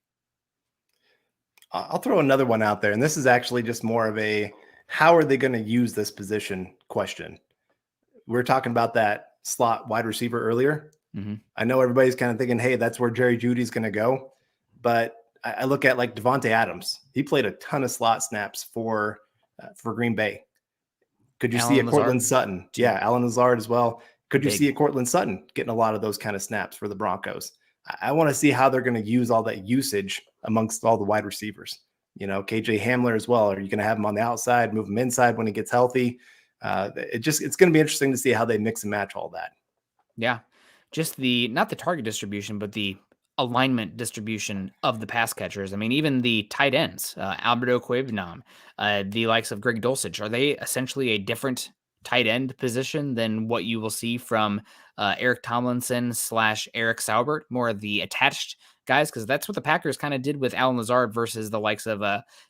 I'll throw another one out there. And this is actually just more of a, how are they going to use this position question? we're talking about that slot wide receiver earlier. Mm-hmm. I know everybody's kind of thinking, hey, that's where Jerry Jeudy's going to go. But I look at like Devontae Adams. He played a ton of slot snaps for Green Bay. Could you see a Allen Cortland Lazard, Sutton? too. Yeah, Allen Lazard as well. Could you Big. see a Cortland Sutton getting a lot of those kind of snaps for the Broncos? I want to see how they're going to use all that usage amongst all the wide receivers. KJ Hamler as well. Are you going to have him on the outside, move him inside when he gets healthy? It's going to be interesting to see how they mix and match all that. Yeah. Just not the target distribution, but the alignment distribution of the pass catchers. I mean, even the tight ends, Alberto Cuevinam, the likes of Greg Dulcich, are they essentially a different tight end position than what you will see from Eric Tomlinson / Eric Saubert, more of the attached guys? Because that's what the Packers kind of did with Allen Lazard versus the likes of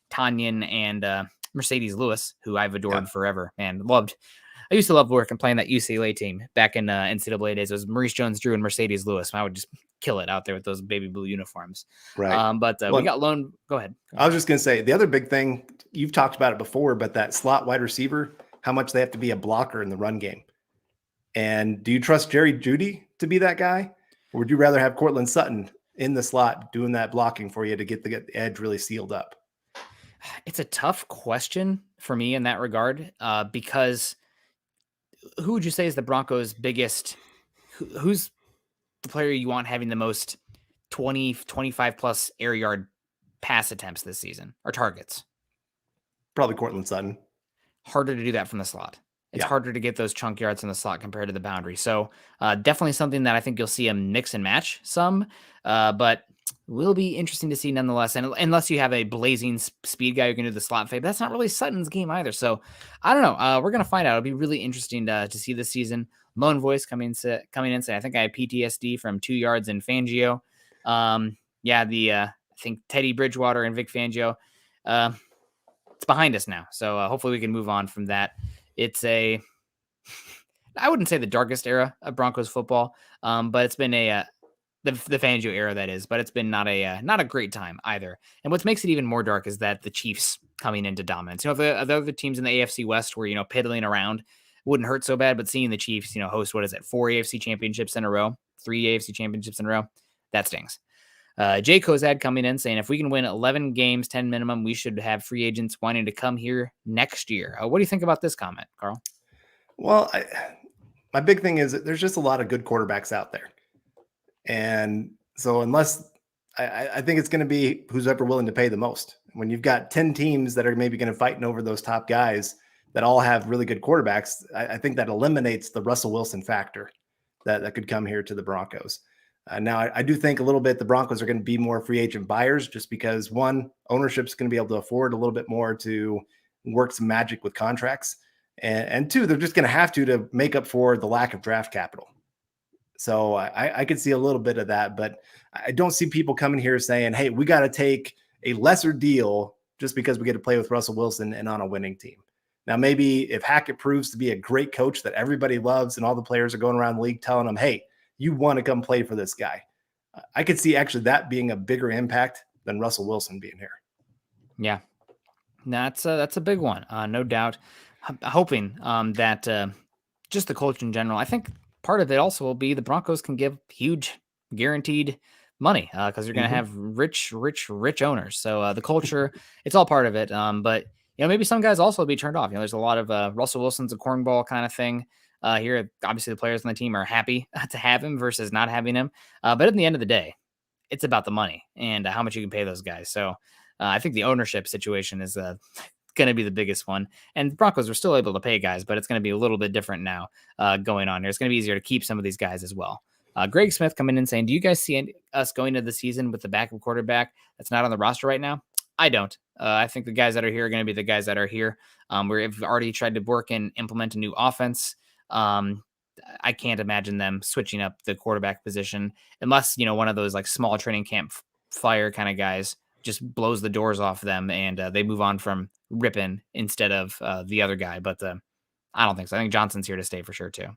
Tanyan and Mercedes Lewis, who I've adored forever and loved. I used to love working playing that UCLA team back in NCAA days. It was Maurice Jones-Drew and Mercedes Lewis. I would just kill it out there with those baby blue uniforms. Right. We got loaned. Go ahead. I was just going to say the other big thing, you've talked about it before, but that slot wide receiver, how much they have to be a blocker in the run game. And do you trust Jerry Jeudy to be that guy? Or would you rather have Cortland Sutton in the slot doing that blocking for you to get the edge really sealed up? It's a tough question for me in that regard because who would you say is the Broncos' biggest? Who's the player you want having the most 20, 25 plus air yard pass attempts this season or targets? Probably Cortland Sutton. Harder to do that from the slot. It's harder to get those chunk yards in the slot compared to the boundary. So definitely something that I think you'll see a mix and match some, but will be interesting to see nonetheless. And unless you have a blazing speed guy who can do the slot fade, that's not really Sutton's game either. So I don't know. We're going to find out. It'll be really interesting to see this season. Lone Voice coming in saying, I think I have PTSD from 2 yards in Fangio. I think Teddy Bridgewater and Vic Fangio, it's behind us now. So hopefully we can move on from that. It's I wouldn't say the darkest era of Broncos football, but it's been the Fangio era, that is, but it's been not a great time either. And what makes it even more dark is that the Chiefs coming into dominance. The other teams in the AFC West were, piddling around wouldn't hurt so bad, but seeing the Chiefs, host, 4 AFC championships in a row, 3 AFC championships in a row, that stings. Jay Kozad coming in saying, if we can win 11 games, 10 minimum, we should have free agents wanting to come here next year. What do you think about this comment, Carl? Well, my big thing is that there's just a lot of good quarterbacks out there. And so unless I think it's going to be who's ever willing to pay the most. When you've got 10 teams that are maybe going to fight over those top guys that all have really good quarterbacks, I think that eliminates the Russell Wilson factor that could come here to the Broncos. Now, I do think a little bit the Broncos are going to be more free agent buyers just because, one, ownership's going to be able to afford a little bit more to work some magic with contracts. And two, they're just going to have to make up for the lack of draft capital. So I could see a little bit of that, but I don't see people coming here saying, hey, we got to take a lesser deal just because we get to play with Russell Wilson and on a winning team. Now, maybe if Hackett proves to be a great coach that everybody loves and all the players are going around the league telling them, hey, you want to come play for this guy, I could see actually that being a bigger impact than Russell Wilson being here. Yeah, that's a big one, no doubt. Hoping that just the culture in general, I think part of it also will be the Broncos can give huge guaranteed money because you're going to have rich owners. So the culture, it's all part of it. But maybe some guys also will be turned off. There's a lot of Russell Wilson's a cornball kind of thing. Here, obviously, the players on the team are happy to have him versus not having him. But at the end of the day, it's about the money and how much you can pay those guys. So I think the ownership situation is going to be the biggest one. And the Broncos are still able to pay guys, but it's going to be a little bit different now going on here. It's going to be easier to keep some of these guys as well. Greg Smith coming in saying, do you guys see us going into the season with the backup quarterback that's not on the roster right now? I don't. I think the guys that are here are going to be the guys that are here. We've already tried to work and implement a new offense. I can't imagine them switching up the quarterback position unless, one of those like small training camp fire kind of guys just blows the doors off them and they move on from Rippin instead of the other guy. But I don't think so. I think Johnson's here to stay for sure too.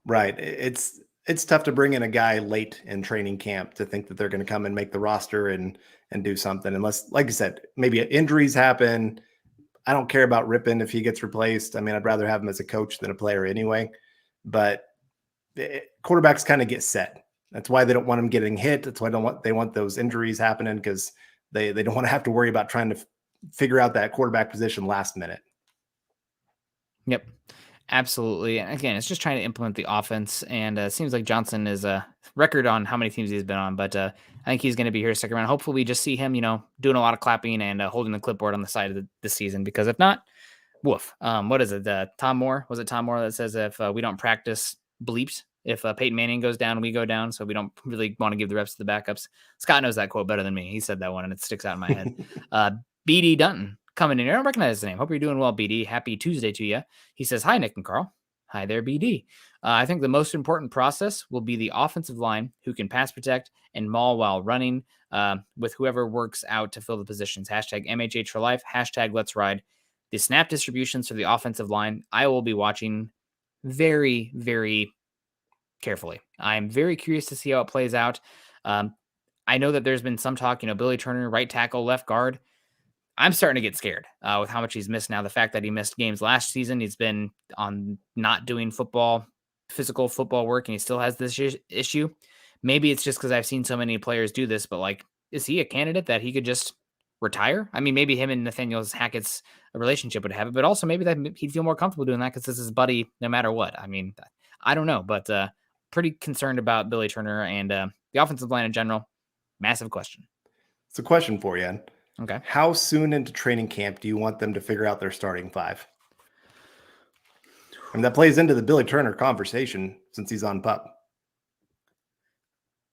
Right. It's tough to bring in a guy late in training camp to think that they're going to come and make the roster and do something unless, like you said, maybe injuries happen. I don't care about Rippin if he gets replaced. I mean, I'd rather have him as a coach than a player anyway. but quarterbacks kind of get set. That's why they don't want them getting hit. That's why they want those injuries happening, because they don't want to have to worry about trying to figure out that quarterback position last minute. Yep. Absolutely. And again, it's just trying to implement the offense. And it seems like Johnson is a record on how many teams he's been on. But I think he's going to be here to stick around. Hopefully, we just see him, doing a lot of clapping and holding the clipboard on the side of the season. Because if not, woof. What is it? Tom Moore? Was it Tom Moore that says if we don't practice bleeps, if Peyton Manning goes down, we go down. So we don't really want to give the reps to the backups. Scott knows that quote better than me. He said that one and it sticks out in my head. BD Dunton coming in here. I don't recognize his name. Hope you're doing well, BD. Happy Tuesday to you. He says, hi, Nick and Carl. Hi there, BD. I think the most important process will be the offensive line, who can pass protect and maul while running, with whoever works out to fill the positions. Hashtag MHH for life. Hashtag let's ride. The snap distributions for the offensive line, I will be watching very, very carefully. I'm very curious to see how it plays out. I know that there's been some talk, Billy Turner, right tackle, left guard. I'm starting to get scared with how much he's missed now. The fact that he missed games last season, he's been on not doing physical football work, and he still has this issue. Maybe it's just because I've seen so many players do this, but is he a candidate that he could just retire? I mean, maybe him and Nathaniel Hackett's relationship would have it, but also maybe that he'd feel more comfortable doing that because this is his buddy no matter what. I mean, I don't know, but pretty concerned about Billy Turner and the offensive line in general. Massive question. It's a question for you. Okay. How soon into training camp do you want them to figure out their starting five? And that plays into the Billy Turner conversation since he's on PUP.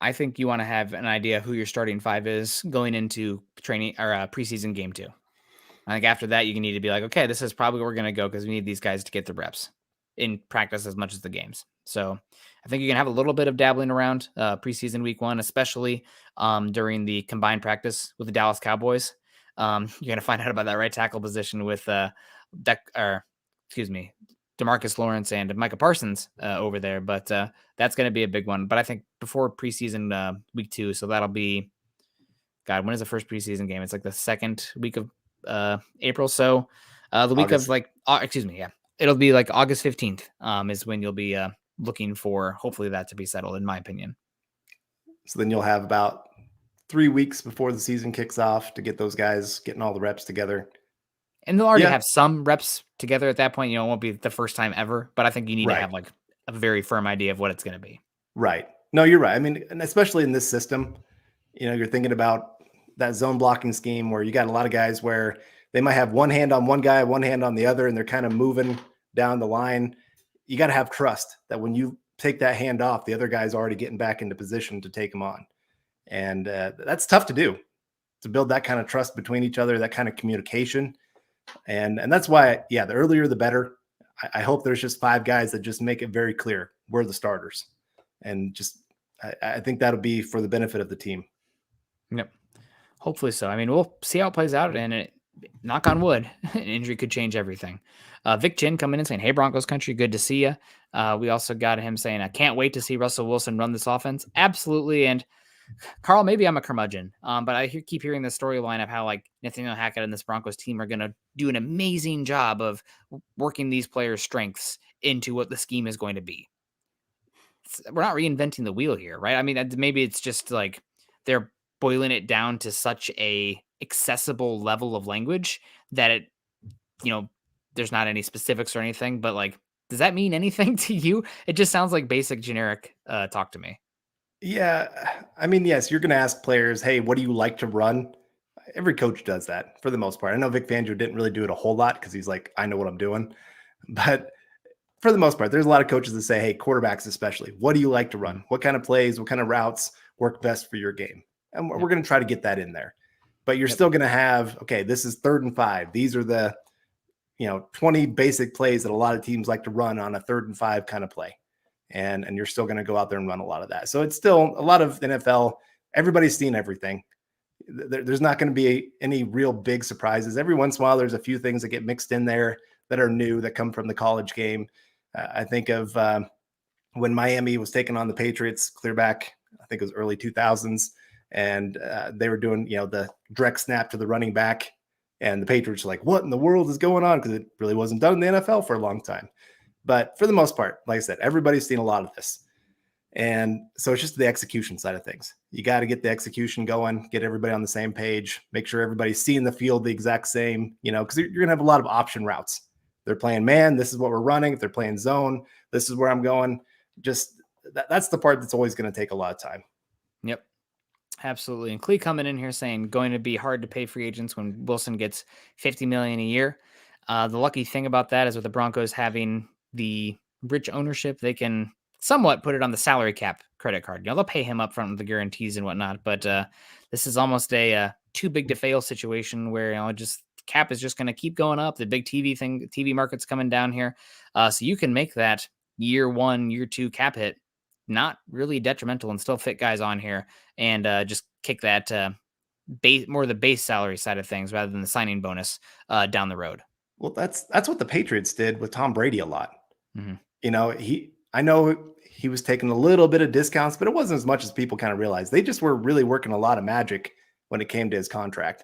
I think you want to have an idea who your starting five is going into training or preseason game 2. I think after that, you need to be like, okay, this is probably where we're going to go because we need these guys to get the reps in practice as much as the games. So I think you can have a little bit of dabbling around preseason week 1, especially during the combined practice with the Dallas Cowboys. You're going to find out about that right tackle position with DeMarcus Lawrence and Micah Parsons over there, but that's going to be a big one. But I think before preseason week 2, so that'll be, God, when is the first preseason game? It's like the second week of April. So the week August. of it'll be like August 15th is when you'll be looking for hopefully that to be settled, in my opinion. So then you'll have about 3 weeks before the season kicks off to get those guys getting all the reps together. And they'll already have some reps together at that point. It won't be the first time ever, but I think you need to have a very firm idea of what it's going to be. Right. No, you're right. I mean, and especially in this system, you're thinking about that zone blocking scheme where you got a lot of guys where they might have one hand on one guy, one hand on the other, and they're kind of moving down the line. You got to have trust that when you take that hand off, the other guy's already getting back into position to take them on. And that's tough to do, to build that kind of trust between each other, that kind of communication. And that's why, the earlier the better. I hope there's just 5 guys that just make it very clear we're the starters. And just, I think that'll be for the benefit of the team. Yep. Hopefully so. I mean, we'll see how it plays out, and knock on wood, an injury could change everything. Vic Chin coming in saying, hey, Broncos country, good to see you. We also got him saying, I can't wait to see Russell Wilson run this offense. Absolutely. And Carl, maybe I'm a curmudgeon, but I keep hearing the storyline of how Nathaniel Hackett and this Broncos team are going to do an amazing job of working these players' strengths into what the scheme is going to be. We're not reinventing the wheel here, right? I mean, maybe it's just they're boiling it down to such a accessible level of language that it, there's not any specifics or anything, but does that mean anything to you? It just sounds like basic generic talk to me. Yeah. I mean, yes, you're going to ask players, hey, what do you like to run? Every coach does that for the most part. I know Vic Fangio didn't really do it a whole lot because he's like, I know what I'm doing. But for the most part, there's a lot of coaches that say, hey, quarterbacks especially, what do you like to run? What kind of plays, what kind of routes work best for your game? And we're going to try to get that in there. But you're still going to have, okay, this is 3rd and 5. These are the 20 basic plays that a lot of teams like to run on a 3rd and 5 kind of play. And you're still going to go out there and run a lot of that. So it's still a lot of NFL. Everybody's seen everything. There's not going to be any real big surprises. Every once in a while, there's a few things that get mixed in there that are new, that come from the college game. I think of when Miami was taking on the Patriots clear back, I think it was early 2000s. And they were doing, the direct snap to the running back. And the Patriots were like, what in the world is going on? Because it really wasn't done in the NFL for a long time. But for the most part, like I said, everybody's seen a lot of this. And so it's just the execution side of things. You got to get the execution going, get everybody on the same page, make sure everybody's seeing the field the exact same, because you're going to have a lot of option routes. They're playing man, this is what we're running. If they're playing zone, this is where I'm going. Just that's the part that's always going to take a lot of time. Yep. Absolutely. And Clee coming in here saying going to be hard to pay free agents when Wilson gets $50 million a year. The lucky thing about that is with the Broncos having the rich ownership, they can somewhat put it on the salary cap credit card. They'll pay him up front with the guarantees and whatnot, but this is almost a too big to fail situation where just cap is just going to keep going up. The big TV market's coming down here, so you can make that year 1, year 2 cap hit not really detrimental and still fit guys on here and just kick that more the base salary side of things rather than the signing bonus down the road. Well, that's what the Patriots did with Tom Brady a lot. Mm-hmm. I know he was taking a little bit of discounts, but it wasn't as much as people kind of realized. They just were really working a lot of magic when it came to his contract,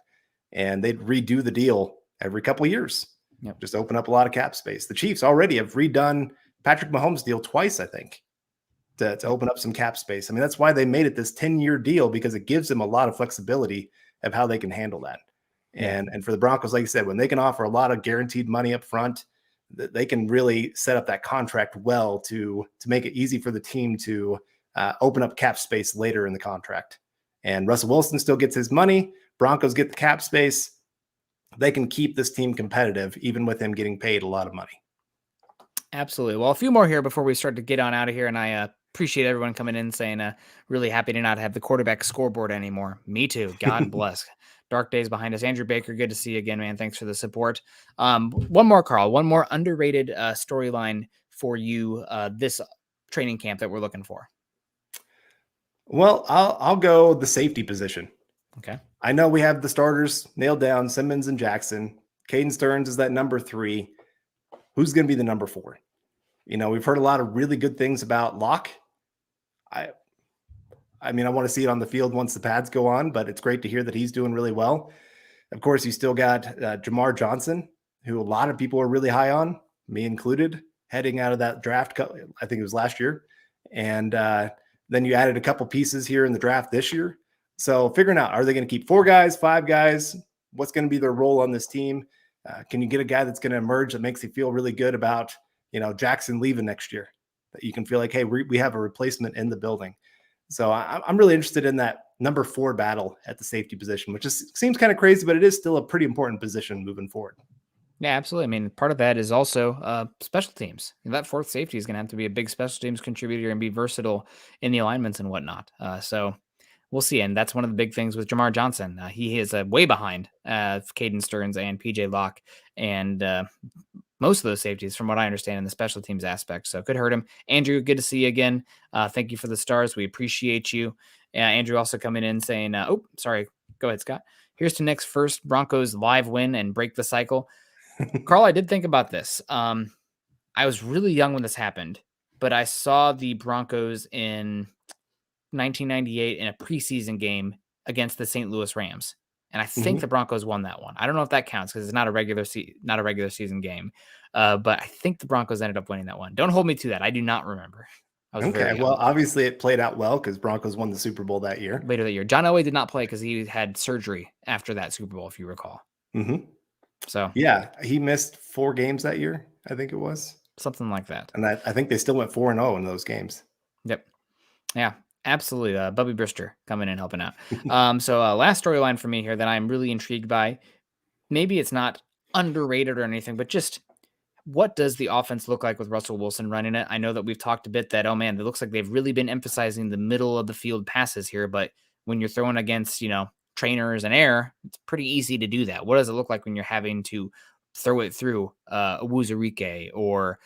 and they'd redo the deal every couple of years. Yep. Just open up a lot of cap space. The Chiefs already have redone Patrick Mahomes' deal twice, I think, to open up some cap space. I mean, that's why they made it this 10-year deal, because it gives them a lot of flexibility of how they can handle that. And for the Broncos, like you said, when they can offer a lot of guaranteed money up front, they can really set up that contract well to make it easy for the team to open up cap space later in the contract. And Russell Wilson still gets his money. Broncos get the cap space. They can keep this team competitive, even with him getting paid a lot of money. Absolutely. Well, a few more here before we start to get on out of here. And I appreciate everyone coming in saying really happy to not have the quarterback scoreboard anymore. Me too. God bless. Dark days behind us. Andrew Baker, good to see you again, man. Thanks for the support. One more, Carl. One more underrated storyline for you this training camp that we're looking for. Well, I'll go the safety position. Okay. I know we have the starters nailed down, Simmons and Jackson. Caden Stearns is that number 3. Who's going to be the number 4? We've heard a lot of really good things about Locke. I mean, I want to see it on the field once the pads go on, but it's great to hear that he's doing really well. Of course, you still got Jamar Johnson, who a lot of people are really high on, me included, heading out of that draft. I think it was last year. And then you added a couple pieces here in the draft this year. So figuring out, are they going to keep 4 guys, 5 guys? What's going to be their role on this team? Can you get a guy that's going to emerge that makes you feel really good about, Jackson leaving next year? That you can feel like, hey, we have a replacement in the building. So I'm really interested in that number 4 battle at the safety position, which seems kind of crazy, but it is still a pretty important position moving forward. Yeah, absolutely. I mean, part of that is also special teams. That 4th safety is going to have to be a big special teams contributor and be versatile in the alignments and whatnot. So we'll see. And that's one of the big things with Jamar Johnson. He is way behind Caden Stearns and PJ Locke and most of those safeties, from what I understand, in the special teams aspect. So could hurt him. Andrew, good to see you again. Thank you for the stars. We appreciate you. Andrew also coming in saying, oh, sorry. Go ahead, Scott. Here's to next first Broncos live win and break the cycle. Carl, I did think about this. I was really young when this happened, but I saw the Broncos in 1998 in a preseason game against the St. Louis Rams. And I think the Broncos won that one. I don't know if that counts because it's not a regular season game. But I think the Broncos ended up winning that one. Don't hold me to that. I do not remember. Okay. Well, obviously it played out well because Broncos won the Super Bowl that year. Later that year. John Elway did not play because he had surgery after that Super Bowl, if you recall. So yeah, he missed 4 games that year. I think it was something like that. And I think they still went 4-0 in those games. Yep. Yeah. Absolutely. Bubby Brister coming in helping out. So last storyline for me here that I'm really intrigued by. Maybe it's not underrated or anything, but just what does the offense look like with Russell Wilson running it? I know that we've talked a bit that, oh man, it looks like they've really been emphasizing the middle of the field passes here, but when you're throwing against, trainers and air, it's pretty easy to do that. What does it look like when you're having to throw it through Wuzurike or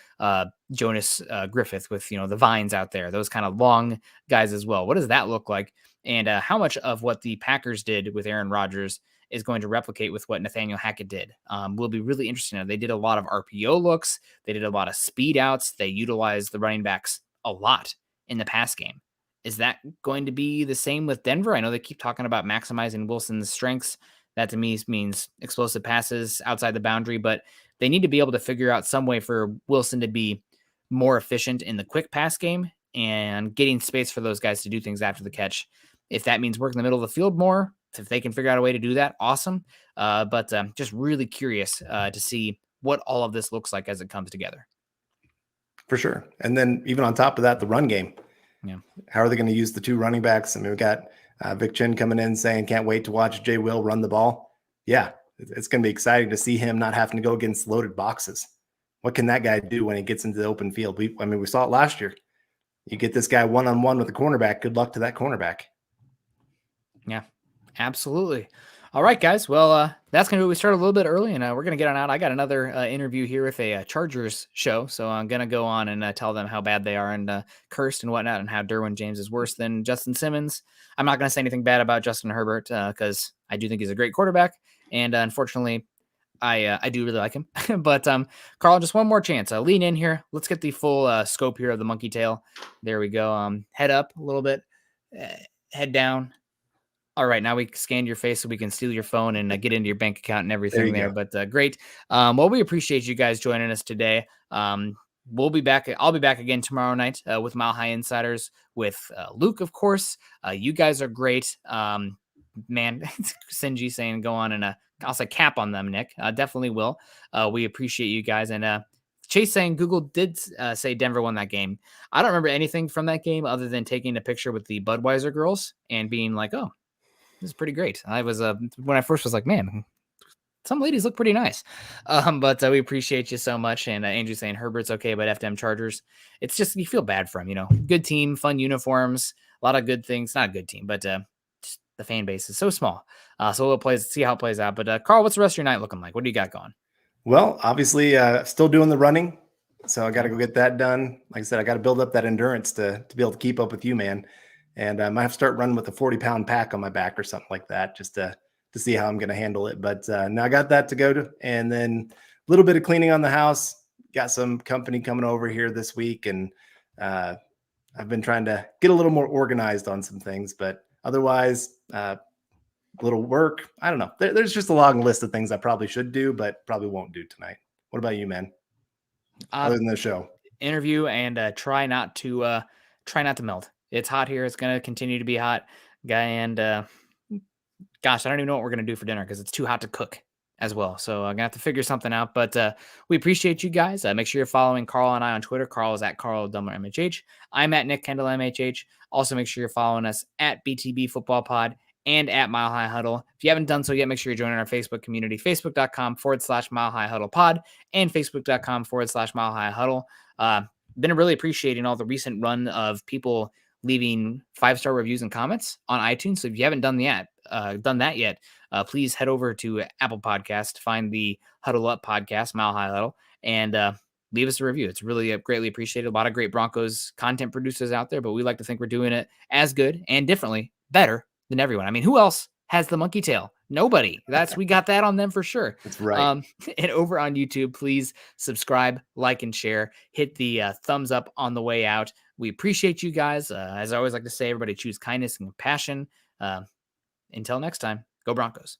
Jonas Griffith with, the vines out there, those kind of long guys as well? What does that look like? And how much of what the Packers did with Aaron Rodgers is going to replicate with what Nathaniel Hackett did? Will be really interesting. They did a lot of RPO looks. They did a lot of speed outs. They utilized the running backs a lot in the pass game. Is that going to be the same with Denver? I know they keep talking about maximizing Wilson's strengths. That to me means explosive passes outside the boundary, but they need to be able to figure out some way for Wilson to be more efficient in the quick pass game and getting space for those guys to do things after the catch. If that means working the middle of the field more, if they can figure out a way to do that, awesome. But just really curious to see what all of this looks like as it comes together. For sure. And then even on top of that, the run game. Yeah. How are they going to use the two running backs? I mean, we got Vic Chin coming in saying, can't wait to watch Jay Will run the ball. Yeah, it's going to be exciting to see him not having to go against loaded boxes. What can that guy do when he gets into the open field? We saw it last year. You get this guy one-on-one with a cornerback. Good luck to that cornerback. Yeah, absolutely. All right, guys. Well, that's going to be, we started a little bit early, and we're going to get on out. I got another interview here with a Chargers show, so I'm going to go on and tell them how bad they are and cursed and whatnot, and how Derwin James is worse than Justin Simmons. I'm not going to say anything bad about Justin Herbert because I do think he's a great quarterback, and unfortunately, I do really like him. But Carl, just one more chance. Lean in here. Let's get the full scope here of the monkey tail. There we go. Head up a little bit, head down. All right, now we scanned your face so we can steal your phone and get into your bank account and everything there. But great. Well, we appreciate you guys joining us today. We'll be back. I'll be back again tomorrow night with Mile High Insiders with Luke, of course. You guys are great. Man, Sinji saying go on and I'll say cap on them, Nick. Definitely will. We appreciate you guys. And Chase saying Google did say Denver won that game. I don't remember anything from that game other than taking a picture with the Budweiser girls and being like, oh, this is pretty great. I was when I first was like, man, some ladies look pretty nice. But we appreciate you so much. And Andrew saying Herbert's okay, but FDM Chargers, it's just you feel bad for him. Good team, fun uniforms, a lot of good things. Not a good team, but just the fan base is so small. So we'll see how it plays out. But Carl, what's the rest of your night looking like? What do you got going? Well, obviously, still doing the running, so I got to go get that done. Like I said, I got to build up that endurance to be able to keep up with you, man. And I might have to start running with a 40-pound pack on my back or something like that, just to see how I'm going to handle it. But now I got that to go to, and then a little bit of cleaning on the house. Got some company coming over here this week, and I've been trying to get a little more organized on some things. But otherwise, little work. I don't know. There's just a long list of things I probably should do, but probably won't do tonight. What about you, man? Other than the show, interview and try not to melt. It's hot here. It's going to continue to be hot, guy. And gosh, I don't even know what we're going to do for dinner because it's too hot to cook as well. So I'm going to have to figure something out. But we appreciate you guys. Make sure you're following Carl and I on Twitter. Carl is at Carl Dumler MHH. I'm at Nick Kendell MHH. Also, make sure you're following us at BTB Football Pod and at Mile High Huddle. If you haven't done so yet, make sure you're joining our Facebook community, facebook.com/Mile High Huddle Pod and facebook.com/Mile High Huddle. Been really appreciating all the recent run of people leaving 5-star reviews and comments on iTunes. So if you haven't done that yet, please head over to Apple Podcast, find the Huddle Up podcast, Mile High Huddle, and leave us a review. It's really greatly appreciated. A lot of great Broncos content producers out there, but we like to think we're doing it as good and differently, better than everyone. I mean, who else has the monkey tail? Nobody. We got that on them for sure. That's right. And over on YouTube, please subscribe, like, and share. Hit the thumbs up on the way out. We appreciate you guys. As I always like to say, everybody choose kindness and compassion. Until next time, go Broncos.